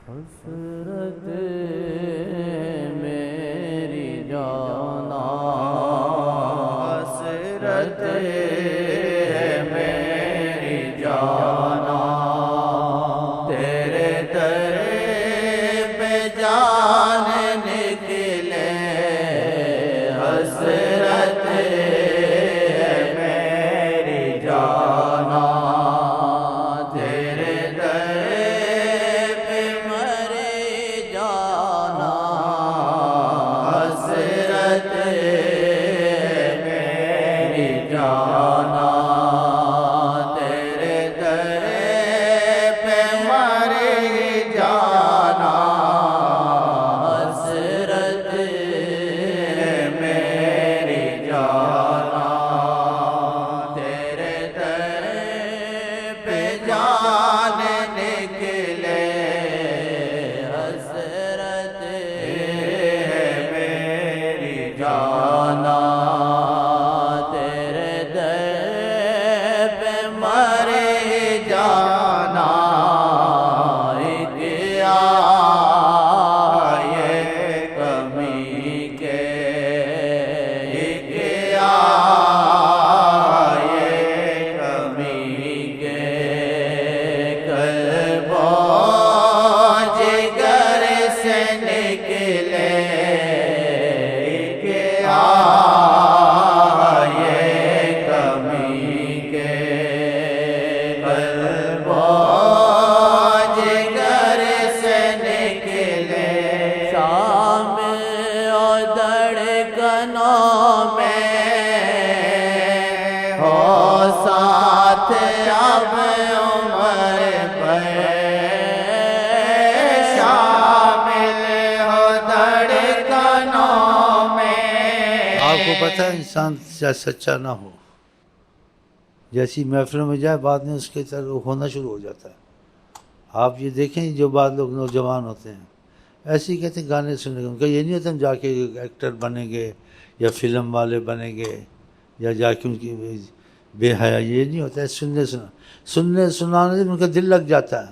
حسرت میری جانا، حسرت میری جانا، تیرے در پہ جان نکلے، حسرت میری جانا، تیرے در پہ مر جانا، حسرت میری جانا، تیرے در پہ مر جانا، حسرت میری جانا، تیرے در پہ جان نکلے، حسرت میری جانا، تیرے در پہ مر جانا، ایک آئے کمی کے، ایک آئے کمی کے، قلب و جگر سے نکلے، ایک آئے کمی کے، قلب و جگر سے نکلے، شامل و دھڑکنوں میں ہو ساتھ اب عمر پر، شامل ہو دھڑکنوں میں۔ آپ کو پتہ ہے انسان چاہے سچا نہ ہو، جیسی محفلوں میں جائے بعد میں اس کے طرح ہونا شروع ہو جاتا ہے۔ آپ یہ دیکھیں جو بعض لوگ نوجوان ہوتے ہیں ایسے ہی کہتے ہیں گانے سننے کا، ان کا یہ نہیں ہوتا ہم جا کے ایکٹر بنیں گے یا فلم والے بنیں گے یا جا کے ان کی بے حیا، یہ نہیں ہوتا ہے۔ سننے سنانے سے ان کا دل لگ جاتا ہے،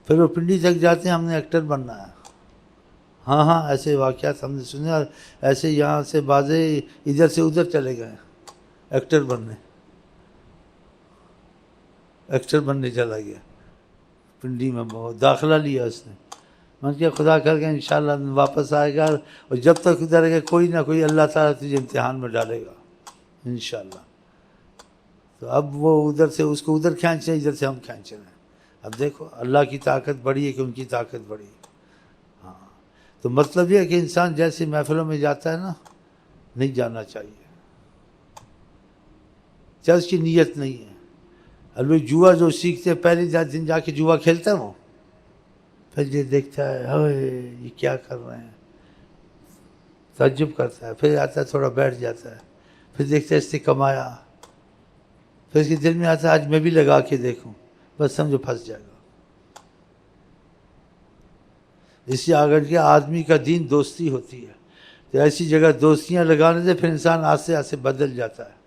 پھر وہ پنڈی تک جاتے ہیں ہم نے ایکٹر بننا ہے۔ ہاں ایسے واقعات ہم نے سنے، اور ایسے یہاں سے بازے ادھر سے ادھر چلے گئے ایکٹر بننے چلا گیا پنڈی میں، بہت داخلہ لیا اس نے۔ میں نے کہا خدا کر کے انشاءاللہ واپس آئے گا، اور جب تک ادھر ہے کوئی نہ کوئی اللہ تعالیٰ تجھے امتحان میں ڈالے گا انشاءاللہ۔ تو اب وہ ادھر سے اس کو ادھر کھینچ رہے ہیں، ادھر سے ہم کھینچ رہے ہیں۔ اب دیکھو اللہ کی طاقت بڑی ہے کہ ان کی طاقت بڑی ہے۔ ہاں تو مطلب یہ ہے کہ انسان جیسے محفلوں میں جاتا ہے نا، نہیں جانا چاہیے، چاہے اس کی نیت نہیں ہے۔ البتہ جوا جو سیکھتے پہلے دن جا کے جوا کھیلتا ہے وہ، پھر یہ دیکھتا ہے ہائے یہ کیا کر رہے ہیں، تعجب کرتا ہے، پھر آتا ہے تھوڑا بیٹھ جاتا ہے، پھر دیکھتا ہے اس نے کمایا، پھر اس کے دل میں آتا ہے آج میں بھی لگا کے دیکھوں، بس سمجھو پھنس جائے گا۔ اس سے آگر کے آدمی کا دین دوستی ہوتی ہے، تو ایسی جگہ دوستیاں لگانے سے پھر انسان آہستہ آہستہ بدل جاتا ہے۔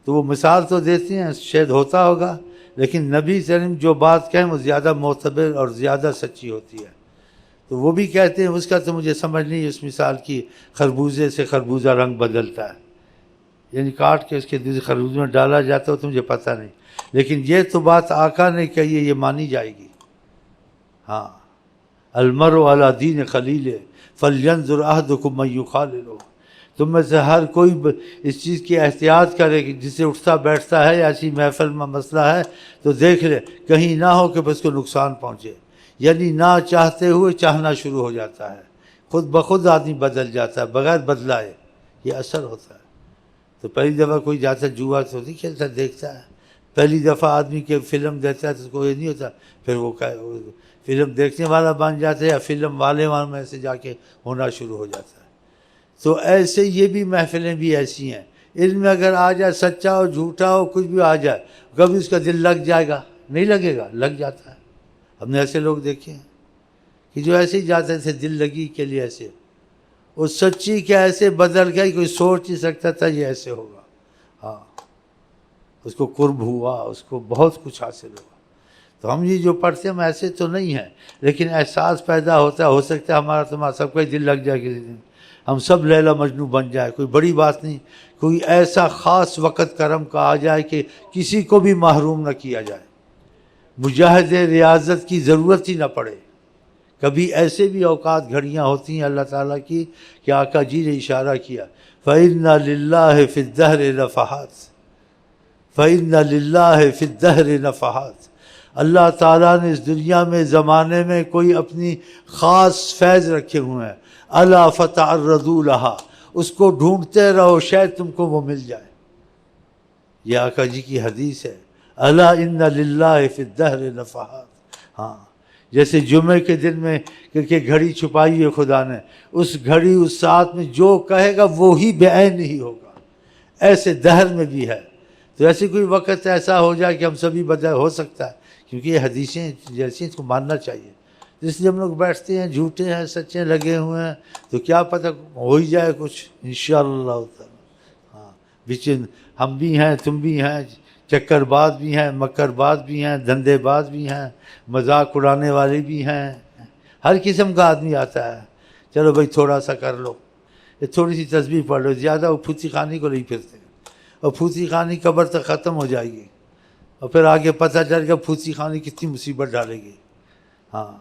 تو وہ مثال تو دیتے ہیں، شاید ہوتا ہوگا، لیکن نبی صلی اللہ علیہ وسلم جو بات کہیں وہ زیادہ معتبر اور زیادہ سچی ہوتی ہے۔ تو وہ بھی کہتے ہیں اس کا تو مجھے سمجھ نہیں اس مثال کی، خربوزے سے خربوزہ رنگ بدلتا ہے، یعنی کاٹ کے اس کے دوسرے خربوزے میں ڈالا جاتا ہے تو مجھے پتہ نہیں، لیکن یہ تو بات آقا نے کہی ہے، یہ مانی جائے گی۔ ہاں المرء علی دین خلیل فلینظر احدکم من یخالل، تم میں سے ہر کوئی اس چیز کی احتیاط کرے کہ جسے اٹھتا بیٹھتا ہے ایسی محفل میں مسئلہ ہے تو دیکھ لے کہیں نہ ہو کہ بس کو نقصان پہنچے، یعنی نہ چاہتے ہوئے چاہنا شروع ہو جاتا ہے، خود بخود آدمی بدل جاتا ہے بغیر بدلائے، یہ اثر ہوتا ہے۔ تو پہلی دفعہ کوئی جاتا ہے جوا تو نہیں کھیلتا، دیکھتا ہے، پہلی دفعہ آدمی کے فلم دیکھتا ہے تو اس کو یہ نہیں ہوتا، پھر وہ فلم دیکھنے والا بن جاتا ہے یا فلم والے میں سے جا کے ہونا شروع ہو جاتا ہے۔ تو ایسے یہ بھی محفلیں بھی ایسی ہیں، علم میں اگر آ جائے سچا ہو جھوٹا ہو کچھ بھی آ جائے، کبھی اس کا دل لگ جائے گا، نہیں لگے گا، لگ جاتا ہے۔ ہم نے ایسے لوگ دیکھے ہیں کہ جو ایسے ہی جاتے تھے دل لگی کے لیے، ایسے وہ سچی کے ایسے بدل گئی کوئی سوچ نہیں سکتا تھا یہ ایسے ہوگا۔ ہاں اس کو قرب ہوا، اس کو بہت کچھ حاصل ہوا۔ تو ہم یہ جو پڑھتے ہیں ہم ایسے تو نہیں ہیں، لیکن احساس پیدا ہوتا ہے، ہو سکتا ہے ہمارا تمہارا سب کا ہی دل لگ جائے کسی دن، ہم سب لیلا مجنو بن جائے، کوئی بڑی بات نہیں، کوئی ایسا خاص وقت کرم کا آ جائے کہ کسی کو بھی محروم نہ کیا جائے، مجاہد ریاضت کی ضرورت ہی نہ پڑے۔ کبھی ایسے بھی اوقات گھڑیاں ہوتی ہیں اللہ تعالیٰ کی کہ آقا جی نے اشارہ کیا فَإِنَّ لِلَّهِ فِي الدَّهْرِ نَفَحَاتٍ، فَإِنَّ لِلَّهِ فِي الدَّهْرِ نَفَحَاتٍ، اللہ تعالیٰ نے اس دنیا میں زمانے میں کوئی اپنی خاص فیض رکھے ہوئے ہیں، الا فَتَعَرَّضُوا لَهَا، اس کو ڈھونڈتے رہو شاید تم کو وہ مل جائے۔ یہ آقا جی کی حدیث ہے، الا ان للہ فی الدہر نفحات۔ ہاں، جیسے جمعے کے دن میں کہ گھڑی چھپائی ہے خدا نے، اس گھڑی اس ساتھ میں جو کہے گا وہی بعین ہی ہوگا، ایسے دہر میں بھی ہے۔ تو ایسے کوئی وقت ایسا ہو جائے کہ ہم سبھی بدل، ہو سکتا ہے، کیونکہ یہ حدیثیں جیسی اس کو ماننا چاہیے۔ اس لیے ہم لوگ بیٹھتے ہیں، جھوٹے ہیں سچے لگے ہوئے ہیں، تو کیا پتہ ہو ہی جائے کچھ انشاءاللہ تعالی۔ ہاں، بیچ ہم بھی ہیں، تم بھی ہیں، چکر باز بھی ہیں، مکر باز بھی ہیں، دھندے باز بھی ہیں، مذاق اڑانے والے بھی ہیں، ہر قسم کا آدمی آتا ہے۔ چلو بھائی تھوڑا سا کر لو، یہ تھوڑی سی تسبیح پڑھ لو، زیادہ وہ پھوتی خانی کو نہیں پھرتے، اور پھوتی خانی قبر تک ختم ہو جائے گی، اور پھر آگے پتہ چل گا پھوتی خانی کتنی مصیبت ڈالے گی۔ ہاں،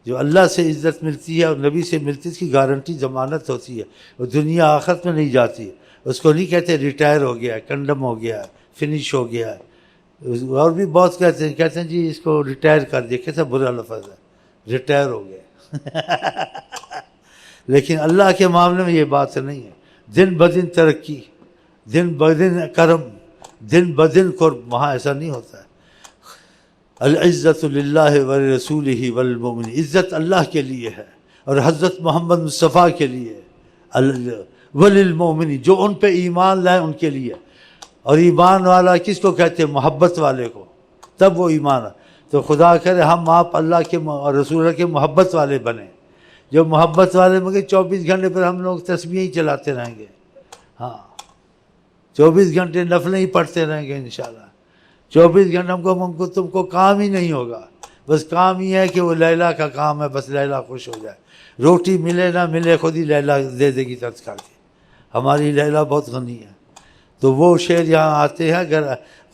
جو اللہ سے عزت ملتی ہے اور نبی سے ملتی ہے اس کی گارنٹی ضمانت ہوتی ہے، وہ دنیا آخرت میں نہیں جاتی، اس کو نہیں کہتے ریٹائر ہو گیا ہے، کنڈم ہو گیا ہے، فنش ہو گیا ہے۔ اور بھی بہت کہتے ہیں جی اس کو ریٹائر کر دیا، کیسا برا لفظ ہے، ریٹائر ہو گیا۔ لیکن اللہ کے معاملے میں یہ بات نہیں ہے، دن بدن ترقی، دن بدن کرم، دن بدن قرب، وہاں ایسا نہیں ہوتا ہے۔ العزت للہ ولرسولہ والمؤمنین، عزت اللہ کے لیے ہے اور حضرت محمد مصطفیٰ کے لیے ہے، وللمؤمنین، جو ان پہ ایمان لائے ان کے لیے۔ اور ایمان والا کس کو کہتے ہیں؟ محبت والے کو، تب وہ ایمان ہے۔ تو خدا کرے ہم آپ اللہ کے اور رسول اللہ کے محبت والے بنیں، جو محبت والے مگر 24 گھنٹے پر ہم لوگ تسبیح ہی چلاتے رہیں گے، ہاں 24 گھنٹے نفلیں ہی پڑھتے رہیں گے انشاءاللہ۔ 24 گھنٹے ہم کو تم کو کام ہی نہیں ہوگا، بس کام ہی ہے کہ وہ لیلا کا کام ہے، بس لیلا خوش ہو جائے، روٹی ملے نہ ملے خود ہی لیلا دے دے گی ترس کھا کے، ہماری لیلا بہت غنی ہے۔ تو وہ شعر یہاں آتے ہیں، اگر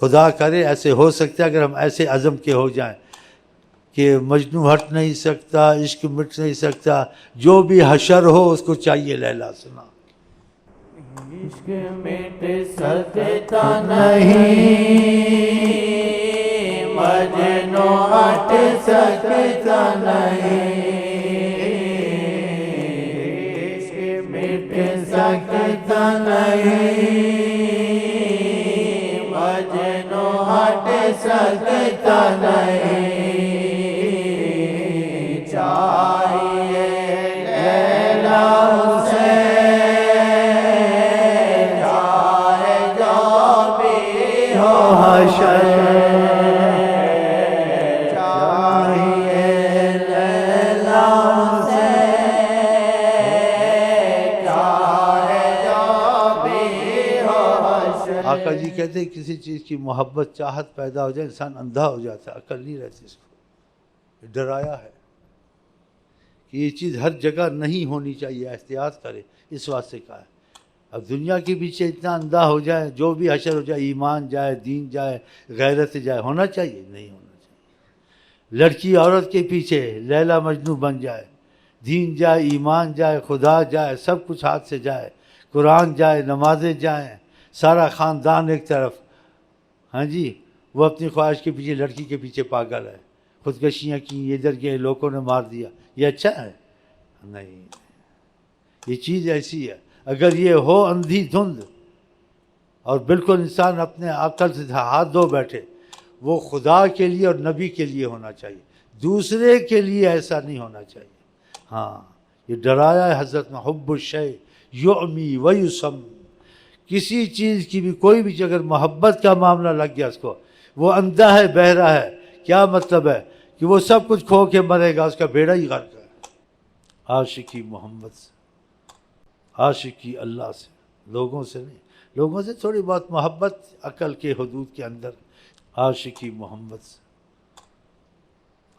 خدا کرے ایسے ہو سکتا ہے، اگر ہم ایسے عزم کے ہو جائیں کہ مجنو ہٹ نہیں سکتا، عشق مٹ نہیں سکتا، جو بھی حشر ہو اس کو چاہیے لیلا سنا۔ عشق مٹ سکتا نہیں، مجنو ہٹ سکتا نہیں، عشق مٹ سکتا نہیں، مجنو ہٹ سکتا نہیں، چاہیے لیلا اسے چاہے جو بھی ہو حشر، چاہیے لیلا اسے چاہے جو بھی ہو حشر۔ آقا جی کہتے ہیں کسی چیز کی محبت چاہت پیدا ہو جائے انسان اندھا ہو جاتا ہے، عقل نہیں رہتی اس کو، ڈرایا ہے کہ یہ چیز ہر جگہ نہیں ہونی چاہیے، احتیاط کرے، اس واسطے کہا ہے۔ اب دنیا کے پیچھے اتنا اندھا ہو جائے، جو بھی حشر ہو جائے، ایمان جائے، دین جائے، غیرت جائے، ہونا چاہیے؟ نہیں ہونا چاہیے۔ لڑکی عورت کے پیچھے لیلا مجنو بن جائے، دین جائے، ایمان جائے، خدا جائے، سب کچھ ہاتھ سے جائے، قرآن جائے، نمازیں جائیں، سارا خاندان ایک طرف، ہاں جی، وہ اپنی خواہش کے پیچھے، لڑکی کے پیچھے پاگل ہے، خودکشیاں کی، ادھر گئے، لوگوں نے مار دیا، یہ اچھا ہے؟ نہیں، یہ چیز ایسی ہے، اگر یہ ہو اندھی دھند اور بالکل انسان اپنے عقل سے ہاتھ دھو بیٹھے، وہ خدا کے لیے اور نبی کے لیے ہونا چاہیے، دوسرے کے لیے ایسا نہیں ہونا چاہیے۔ ہاں، یہ ڈرایا ہے حضرت میں، حب الشیء یعمی ویسم، کسی چیز کی بھی کوئی بھی اگر محبت کا معاملہ لگ گیا اس کو، وہ اندھا ہے، بہرا ہے، کیا مطلب ہے کہ وہ سب کچھ کھو کے مرے گا، اس کا بیڑا ہی غرق ہے۔ عاشقی محمد سے، عاشقی اللہ سے، لوگوں سے نہیں، لوگوں سے تھوڑی بہت محبت عقل کے حدود کے اندر، عاشقی محمد سے۔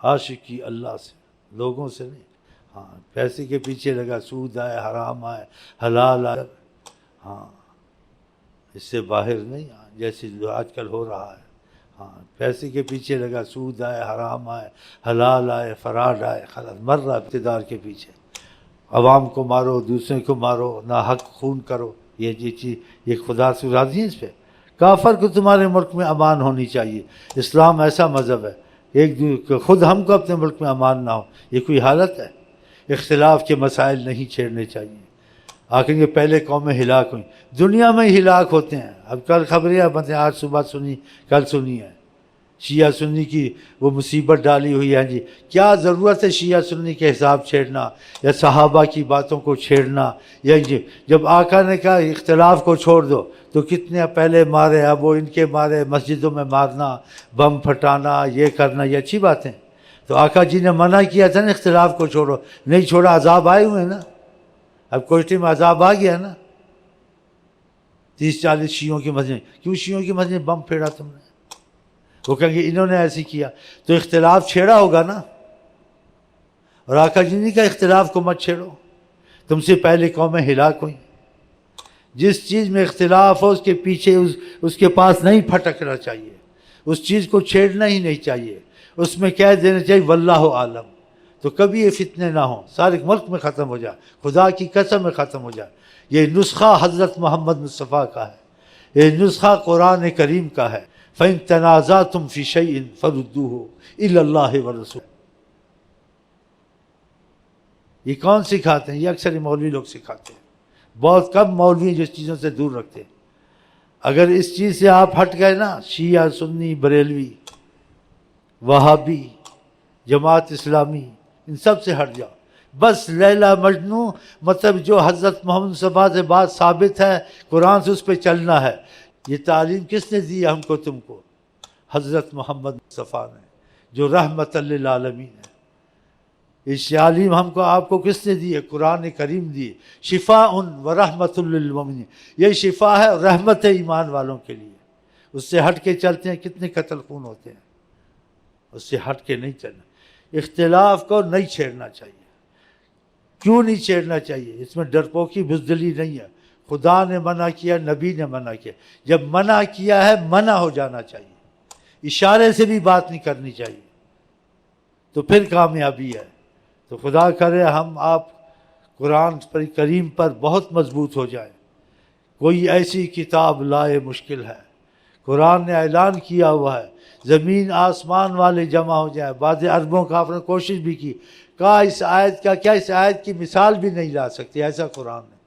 عاشقی اللہ سے، لوگوں سے نہیں۔ ہاں پیسے کے پیچھے لگا، سود آئے، حرام آئے، حلال آئے، ہاں اس سے باہر نہیں، جیسے جو آج کل ہو رہا ہے۔ ہاں پیسے کے پیچھے لگا، سود آئے، حرام آئے، حلال آئے، فراڈ آئے، خلاص مر رہا اقتدار کے پیچھے۔ عوام کو مارو، دوسرے کو مارو، ناحق خون کرو، یہ چیز یہ خدا سے راضی ہے اس پہ؟ کافر کو تمہارے ملک میں امان ہونی چاہیے۔ اسلام ایسا مذہب ہے خود ہم کو اپنے ملک میں امان نہ ہو، یہ کوئی حالت ہے؟ اختلاف کے مسائل نہیں چھیڑنے چاہیے۔ آخر یہ پہلے قومیں ہلاک ہوئیں، دنیا میں ہی ہلاک ہوتے ہیں۔ اب کل خبریں آج صبح سنی، کل سنی ہے، شیعہ سنی کی وہ مصیبت ڈالی ہوئی ہے۔ جی کیا ضرورت ہے شیعہ سنی کے حساب چھیڑنا یا صحابہ کی باتوں کو چھیڑنا؟ یا جب آقا نے کہا اختلاف کو چھوڑ دو تو کتنے پہلے مارے، اب وہ ان کے مارے، مسجدوں میں مارنا، بم پھٹانا، یہ کرنا، یہ اچھی بات ہے؟ تو آقا جی نے منع کیا تھا نا اختلاف کو چھوڑو، نہیں چھوڑا، عذاب آئے ہوئے ہیں نا۔ اب کوئٹے میں عذاب آ گیا نا، 30-40 شیعوں کی مسجد، کیوں شیعوں کی مسجد بم پھیڑا تم نے؟ وہ کہیں گے انہوں نے ایسی کیا، تو اختلاف چھیڑا ہوگا نا۔ اور آقا جی نے کہا اختلاف کو مت چھیڑو، تم سے پہلے قومیں ہلاک ہوئیں۔ جس چیز میں اختلاف ہو اس کے پیچھے اس کے پاس نہیں پھٹکنا چاہیے، اس چیز کو چھیڑنا ہی نہیں چاہیے، اس میں کہہ دینا چاہیے واللہ عالم، تو کبھی یہ فتنے نہ ہوں، سارے ملک میں ختم ہو جائے، خدا کی قسم میں ختم ہو جائے۔ یہ نسخہ حضرت محمد مصطفیٰ کا ہے، یہ نسخہ قرآن کریم کا ہے۔ فَإِن تَنَازَعْتُمْ فِي شَيْءٍ فَرُدُّوهُ إِلَى اللَّهِ وَالرَّسُولِ۔ یہ کون سکھاتے ہیں؟ یہ اکثر مولوی لوگ سکھاتے ہیں، بہت کم مولوی ہیں جو اس چیزوں سے دور رکھتے ہیں۔ اگر اس چیز سے آپ ہٹ گئے نا، شیعہ، سنی، بریلوی، وہابی، جماعت اسلامی، ان سب سے ہٹ جاؤ، بس لیلا مجنوں، مطلب جو حضرت محمد مصطفیٰ سے بات ثابت ہے، قرآن سے اس پہ چلنا ہے۔ یہ تعلیم کس نے دی ہم کو تم کو؟ حضرت محمد مصطفیٰ نے، جو رحمت للعالمین ہے۔ اس تعلیم ہم کو آپ کو کس نے دی ہے؟ قرآن کریم دی، شفاء و رحمت للمؤمنین، یہ شفا ہے اور رحمت ہے ایمان والوں کے لیے۔ اس سے ہٹ کے چلتے ہیں کتنے قتل خون ہوتے ہیں، اس سے ہٹ کے نہیں چلنا۔ اختلاف کو نہیں چھیڑنا چاہیے۔ کیوں نہیں چھیڑنا چاہیے؟ اس میں ڈرپوکی بزدلی نہیں ہے، خدا نے منع کیا، نبی نے منع کیا۔ جب منع کیا ہے منع ہو جانا چاہیے، اشارے سے بھی بات نہیں کرنی چاہیے، تو پھر کامیابی ہے۔ تو خدا کرے ہم آپ قرآن کریم پر بہت مضبوط ہو جائیں۔ کوئی ایسی کتاب لائے مشکل ہے، قرآن نے اعلان کیا ہوا ہے، زمین آسمان والے جمع ہو جائیں۔ بعض عربوں کا آپ نے کوشش بھی کی، کہا اس آیت کا کیا، اس آیت کی مثال بھی نہیں لا سکتے، ایسا قرآن ہے۔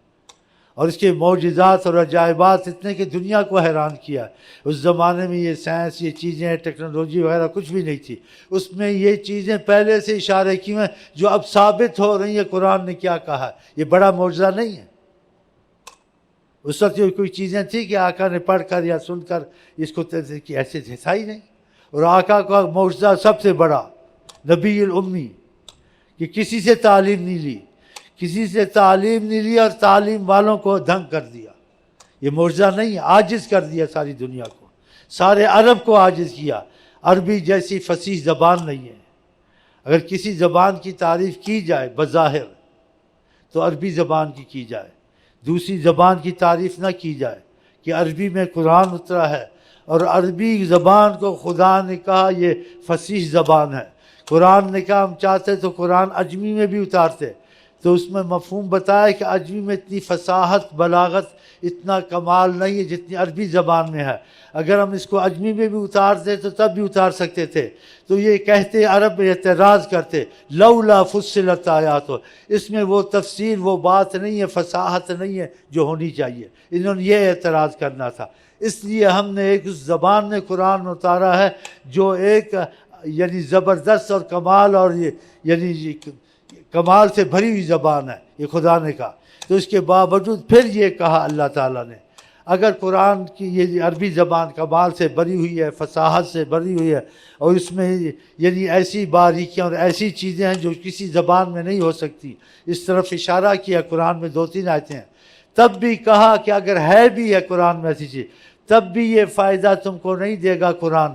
اور اس کے معجزات اور عجائبات اتنے کہ دنیا کو حیران کیا۔ اس زمانے میں یہ سائنس، یہ چیزیں، ٹیکنالوجی وغیرہ کچھ بھی نہیں تھی، اس میں یہ چیزیں پہلے سے اشارے کی ہیں جو اب ثابت ہو رہی ہیں قرآن نے کیا کہا۔ یہ بڑا معجزہ نہیں ہے؟ اس وقت کوئی چیزیں تھیں کہ آقا نے پڑھ کر یا سن کر اس کو کہ ایسے تھا ہی نہیں۔ اور آقا کا معجزہ سب سے بڑا، نبی الامی، کہ کسی سے تعلیم نہیں لی، کسی سے تعلیم نہیں لی اور تعلیم والوں کو دھنگ کر دیا۔ یہ معجزہ نہیں ہے، عاجز کر دیا ساری دنیا کو، سارے عرب کو عاجز کیا۔ عربی جیسی فصیح زبان نہیں ہے۔ اگر کسی زبان کی تعریف کی جائے بظاہر تو عربی زبان کی جائے، دوسری زبان کی تعریف نہ کی جائے کہ عربی میں قرآن اترا ہے، اور عربی زبان کو خدا نے کہا یہ فصیح زبان ہے۔ قرآن نے کہا ہم چاہتے تو قرآن عجمی میں بھی اتارتے، تو اس میں مفہوم بتایا کہ عجمی میں اتنی فصاحت، بلاغت، اتنا کمال نہیں ہے جتنی عربی زبان میں ہے۔ اگر ہم اس کو عجمی میں بھی اتارتے تو تب بھی اتار سکتے تھے۔ تو یہ کہتے عرب میں اعتراض کرتے لولا فصلت آیات، اس میں وہ تفسیر، وہ بات نہیں ہے، فصاحت نہیں ہے جو ہونی چاہیے۔ انہوں نے یہ اعتراض کرنا تھا۔ اس لیے ہم نے ایک اس زبان میں قرآن اتارا ہے جو ایک یعنی زبردست اور کمال، اور یہ یعنی کمال سے بھری ہوئی زبان ہے، یہ خدا نے کہا۔ تو اس کے باوجود پھر یہ کہا اللہ تعالیٰ نے، اگر قرآن کی یہ عربی زبان کمال سے بھری ہوئی ہے، فصاحت سے بھری ہوئی ہے، اور اس میں یعنی ایسی باریکیاں اور ایسی چیزیں ہیں جو کسی زبان میں نہیں ہو سکتی، اس طرف اشارہ کیا قرآن میں 2-3 آیتیں ہیں۔ تب بھی کہا کہ اگر ہے بھی ہے قرآن میں ایسی چیز تب بھی یہ فائدہ تم کو نہیں دے گا قرآن.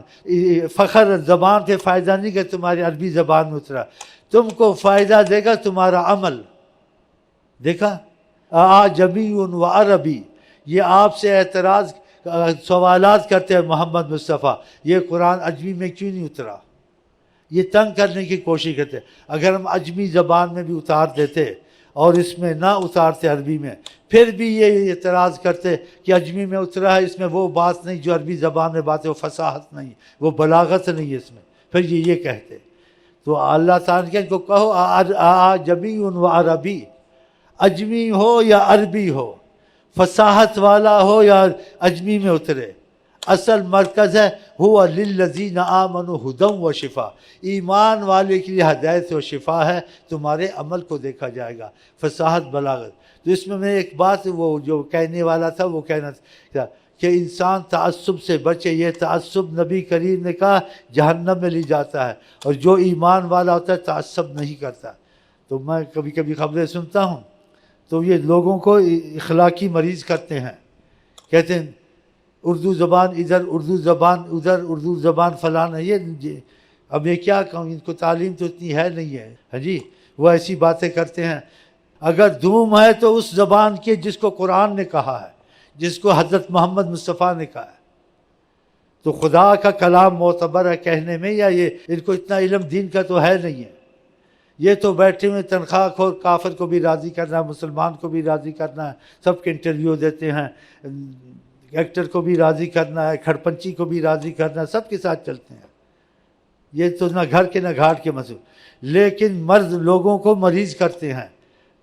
فخر زبان سے فائدہ نہیں کہ تمہاری عربی زبان میں اترا، تم کو فائدہ دے گا تمہارا عمل. دیکھا اعجمی و عربی، یہ آپ سے اعتراض سوالات کرتے ہیں محمد مصطفیٰ، یہ قرآن عجمی میں کیوں نہیں اترا؟ یہ تنگ کرنے کی کوشش کرتے. اگر ہم عجمی زبان میں بھی اتار دیتے اور اس میں نہ اتارتے عربی میں، پھر بھی یہ اعتراض کرتے کہ عجمی میں اترا ہے، اس میں وہ بات نہیں جو عربی زبان میں بات ہے، وہ فصاحت نہیں، وہ بلاغت نہیں ہے اس میں، پھر یہ کہتے. تو اللہ تعالیٰ نے ان کو کہو اعجمی و عربی، عجمی ہو یا عربی ہو، فصاحت والا ہو یا عجمی میں اترے، اصل مرکز ہے ہوا للذین آمنوا ھدی و شفا، ایمان والے کے لیے ہدایت و شفا ہے. تمہارے عمل کو دیکھا جائے گا، فصاحت بلاغت. تو اس میں ایک بات وہ جو کہنے والا تھا وہ کہنا تھا کہ انسان تعصب سے بچے. یہ تعصب نبی کریم نے کہا جہنم میں لے جاتا ہے، اور جو ایمان والا ہوتا ہے تعصب نہیں کرتا. تو میں کبھی کبھی خبریں سنتا ہوں تو یہ لوگوں کو اخلاقی مریض کرتے ہیں، کہتے ہیں اردو زبان ادھر، اردو زبان ادھر، اردو زبان فلانا. یہ اب یہ کیا کہوں، ان کو تعلیم تو اتنی ہے نہیں ہے. ہاں جی، وہ ایسی باتیں کرتے ہیں. اگر دھوم ہے تو اس زبان کے جس کو قرآن نے کہا ہے، جس کو حضرت محمد مصطفیٰ نے کہا ہے. تو خدا کا کلام معتبر ہے کہنے میں، یا یہ ان کو اتنا علم دین کا تو ہے نہیں ہے. یہ تو بیٹھے ہوئے تنخواہ خور، کافر کو بھی راضی کرنا ہے، مسلمان کو بھی راضی کرنا ہے، سب کے انٹرویو دیتے ہیں، ایکٹر کو بھی راضی کرنا ہے، کھڑپنچی کو بھی راضی کرنا ہے، سب کے ساتھ چلتے ہیں. یہ تو نہ گھر کے نہ گھاٹ کے مسئلے. لیکن مرد لوگوں کو مریض کرتے ہیں.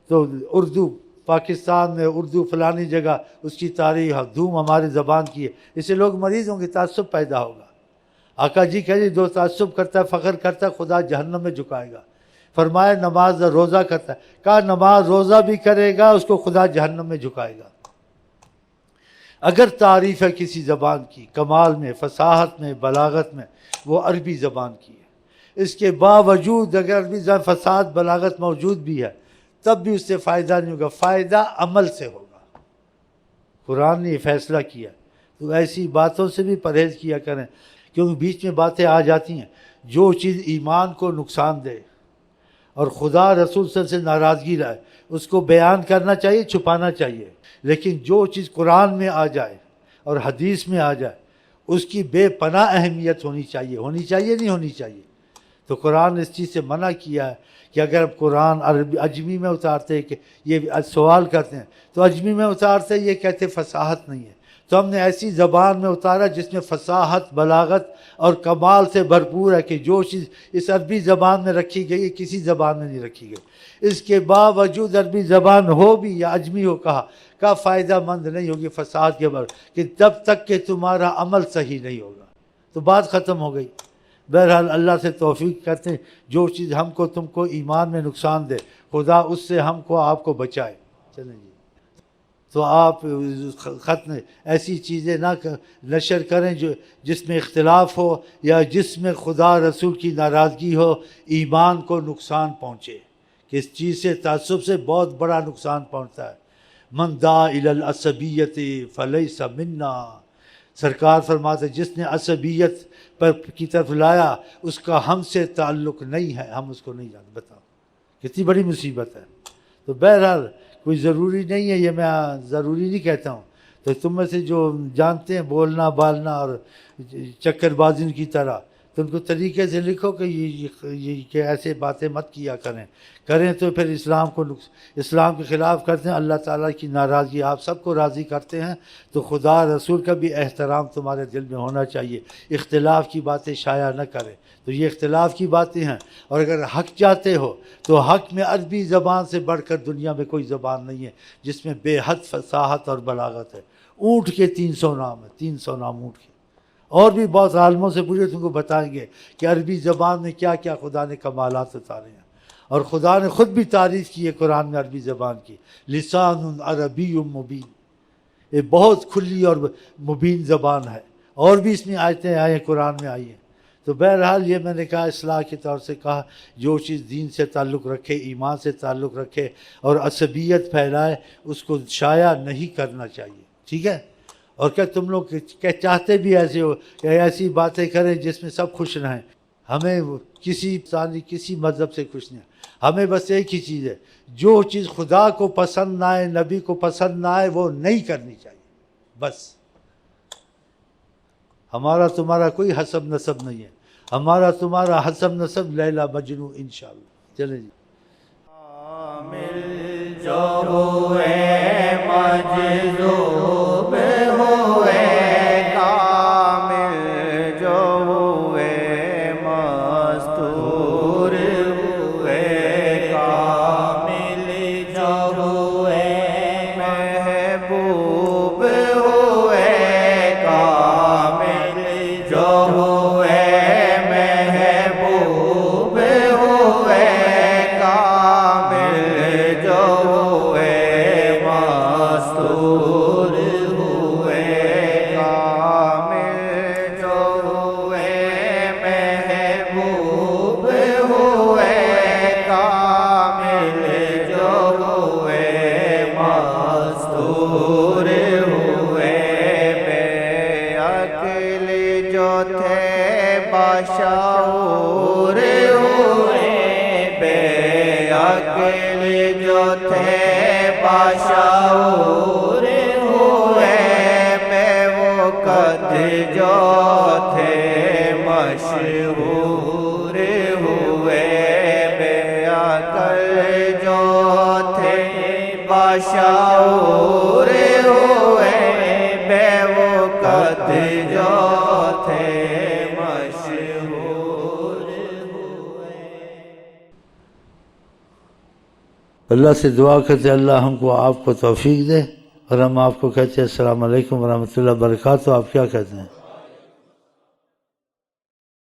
تو اردو پاکستان میں، اردو فلانی جگہ اس کی تاریخ دھوم ہمارے زبان کی ہے، اسے لوگ مریض ہوں گے، تعصب پیدا ہوگا. آقا جی کہے جو تعصب کرتا ہے، فخر کرتا ہے، خدا جہنم میں جھکائے گا. فرمایا نماز روزہ کرتا ہے، کہا نماز روزہ بھی کرے گا اس کو خدا جہنم میں جھکائے گا. اگر تعریف ہے کسی زبان کی کمال میں، فصاحت میں، بلاغت میں، وہ عربی زبان کی ہے. اس کے باوجود اگر عربی زبان فصاحت بلاغت موجود بھی ہے تب بھی اس سے فائدہ نہیں ہوگا، فائدہ عمل سے ہوگا. قرآن نے یہ فیصلہ کیا. تو ایسی باتوں سے بھی پرہیز کیا کریں، کیونکہ بیچ میں باتیں آ جاتی ہیں جو چیز ایمان کو نقصان دے اور خدا رسول صلی اللہ علیہ وسلم سے ناراضگی لائے، اس کو بیان کرنا چاہیے، چھپانا چاہیے. لیکن جو چیز قرآن میں آ جائے اور حدیث میں آ جائے اس کی بے پناہ اہمیت ہونی چاہیے نہیں ہونی چاہیے. تو قرآن نے اس چیز سے منع کیا ہے کہ اگر قرآن عربی عجمی میں اتارتے کہ یہ سوال کرتے ہیں تو عجمی میں اتارتے یہ کہتے فصاحت نہیں ہے. تو ہم نے ایسی زبان میں اتارا جس میں فصاحت بلاغت اور کمال سے بھرپور ہے کہ جو چیز اس عربی زبان میں رکھی گئی کسی زبان میں نہیں رکھی گئی. اس کے باوجود عربی زبان ہو بھی یا عجمی ہو کا فائدہ مند نہیں ہوگی فصاحت کے بعد کہ جب تک کہ تمہارا عمل صحیح نہیں ہوگا. تو بات ختم ہو گئی. بہرحال اللہ سے توفیق کرتے ہیں جو چیز ہم کو تم کو ایمان میں نقصان دے خدا اس سے ہم کو آپ کو بچائے. چلیں جی. تو آپ خط میں ایسی چیزیں نہ نشر کریں جس میں اختلاف ہو یا جس میں خدا رسول کی ناراضگی ہو، ایمان کو نقصان پہنچے. کہ اس چیز سے تعصب سے بہت بڑا نقصان پہنچتا ہے. من دعا الی العصبیت فلیس منا، سرکار فرماتے جس نے عصبیت پر کی طرف لایا اس کا ہم سے تعلق نہیں ہے، ہم اس کو نہیں جانتے. بتاؤ کتنی بڑی مصیبت ہے. تو بہرحال کوئی ضروری نہیں ہے، یہ میں ضروری نہیں کہتا ہوں. تو تم میں سے جو جانتے ہیں بولنا بالنا اور چکر بازی کی طرح، تو ان کو طریقے سے لکھو کہ ایسے باتیں مت کیا کریں تو پھر اسلام کے خلاف کرتے ہیں. اللہ تعالیٰ کی ناراضگی آپ سب کو راضی کرتے ہیں. تو خدا رسول کا بھی احترام تمہارے دل میں ہونا چاہیے. اختلاف کی باتیں شائع نہ کریں. تو یہ اختلاف کی باتیں ہیں. اور اگر حق چاہتے ہو تو حق میں عربی زبان سے بڑھ کر دنیا میں کوئی زبان نہیں ہے جس میں بے حد فصاحت اور بلاغت ہے. اونٹ کے 300 نام ہیں، 300 نام اونٹ کے. اور بھی بہت عالموں سے پوچھے تم کو بتائیں گے کہ عربی زبان میں کیا کیا خدا نے کمالات اتارے ہیں. اور خدا نے خود بھی تعریف کی ہے قرآن میں عربی زبان کی، لسان عربی مبین، یہ بہت کھلی اور مبین زبان ہے. اور بھی اس میں آیتیں آئی ہیں، قرآن میں آئی ہیں. تو بہرحال یہ میں نے کہا اصلاح کے طور سے کہا جو چیز دین سے تعلق رکھے، ایمان سے تعلق رکھے اور عصبیت پھیلائے اس کو شائع نہیں کرنا چاہیے. ٹھیک ہے. اور کیا تم لوگ کیا چاہتے بھی ایسے ہو کہ ایسی باتیں کریں جس میں سب خوش رہیں؟ ہمیں کسی ثانی کسی مذہب سے خوش نہیں ہے، ہمیں بس ایک ہی چیز ہے، جو چیز خدا کو پسند نہ آئے، نبی کو پسند نہ آئے، وہ نہیں کرنی چاہیے، بس۔ ہمارا تمہارا کوئی حسب نسب نہیں ہے، ہمارا تمہارا حسب نسب لیلا مجنو انشاءاللہ۔ چلیں جی۔ کامل جو ہوئے مجذوب ہوئے، کامل جو ہوئے مستور ہوئے، کامل جو ہوئے محبوب ہوئے، کامل جو ہوئے محبوب ہوئے، کامل جو ہوئے مستور ہوئے، کامل جو ہوئے محبوب ہوئے، کامل جو ہوئے مستور ہوئے، بے عقل جو تھے بشعور ہوئے، بے عقل جو تھے بشعور ہوئے، بے وقت جو تھے مشہور ہوئے، بے عقل جو تھے بشعور ہوئے، بے وقت جو تھے مشہور ہوئے۔ اللہ سے دعا کرتے اللہ ہم کو آپ کو توفیق دے، اور ہم آپ کو کہتے ہیں السلام علیکم ورحمۃ اللہ وبرکاتہ۔ آپ کیا کہتے ہیں؟